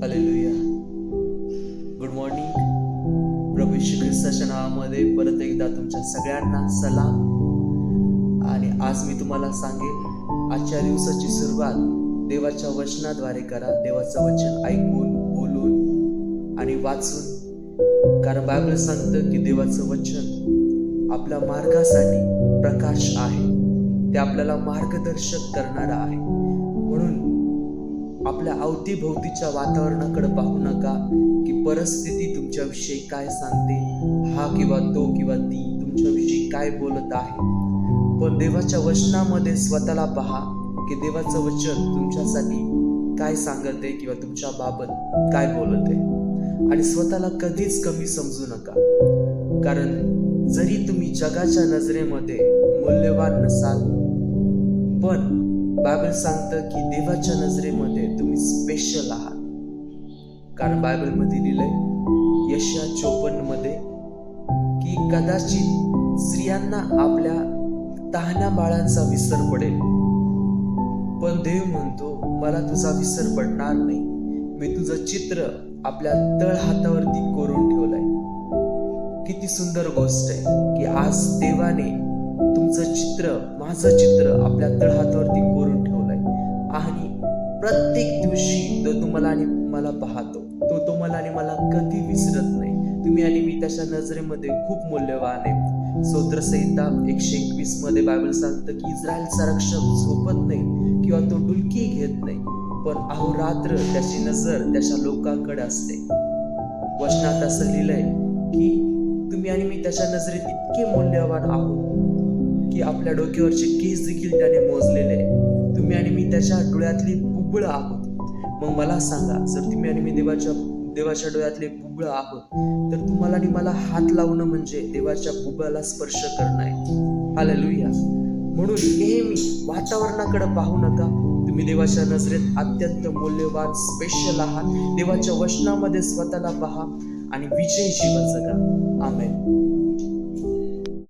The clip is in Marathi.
हालेलुया. Good morning. प्रभू येशू ख्रिस्ताच्या नावामध्ये परत एकदा तुमच्या सगळ्यांना सलाम. आणि आज मी तुम्हाला सांगेन, आजच्या दिवसाची सुरुवात देवाच्या वचनाद्वारे करा. देवाचं वचन ऐकून, बोलून आणि वाचून. कारण बायबल सांगतं की देवाचं वचन आपल्या मार्गासाठी प्रकाश आहे. ते आपल्याला मार्गदर्शक करणारं आहे. म्हणून आपल्या अवतीभोवतीच्या वातावरणाकडे पाहू नका की परिस्थिती तुमच्याविषयी काय सांगते, हा किंवा तो किंवा ती तुमच्याविषयी काय बोलत आहे. पण देवाच्या वचनामध्ये स्वतःला पहा की देवाचं वचन तुमच्यासाठी काय सांगत आहे किंवा तुमच्या बाबत काय बोलत आहे. आणि स्वतःला कधीच कमी समजू नका. कारण जरी तुम्ही जगाच्या नजरेमध्ये मूल्यवान नसाल, पण बायबल सांगतं की देवाच्या नजरेमध्ये तुम्ही स्पेशल आहात. कारण बायबलमध्ये लिहिलंय यशया 54 मध्ये की कदाचित स्त्रियांना आपल्या तहान्या बाळांचा विसर पडेल, पण देव म्हणतो मला तुझा विसर पडणार नाही. मी तुझं चित्र आपल्या तळ हातावरती कोरून ठेवलंय. किती सुंदर गोष्ट आहे की आज देवाने तुमचं चित्र, माझं चित्र आपल्या तळ हातावरती कोरून ठेवलंय. आणि प्रत्येक दिवशी तो तुम्हाला आणि मला पाहतो. तो तुम्हाला आणि मला कधी विसरत नाही. तुम्ही आणि मी त्याच्या नजरेमध्ये खूप मूल्यवान आहे. स्तोत्रसंहिता 121 मध्ये बायबल सांगतं की इस्रायलचा रक्षक झोपत नाही किंवा तो डुलकी घेत नाही, पण अहोरात्र त्याची नजर त्याच्या लोकांकडे असते. वचनात असं लिहिलंय की तुम्ही आणि मी त्याच्या नजरेत इतके मूल्यवान आहोत की आपल्या डोक्यावरचे केस देखील त्याने मोजलेले. तुम्ही आणि मी त्याच्या डोळ्यातली बुबुळ आहोत. मग मला सांगा, जर तुम्ही आणि मी देवाच्या डोळ्यातले बुबुळ आहोत, तर तुम्हाला आणि मला हात लावणं म्हणजे देवाच्या बुबुळाला स्पर्श करणं आहे. हालेलुया. म्हणून नेहमी वातावरणाकडे पाहू नका. तुम्ही देवाच्या नजरेत अत्यंत मूल्यवान, स्पेशल आहात. देवाच्या वचनामध्ये स्वतःला पहा आणि विजयी जीवन जगा. आमेन.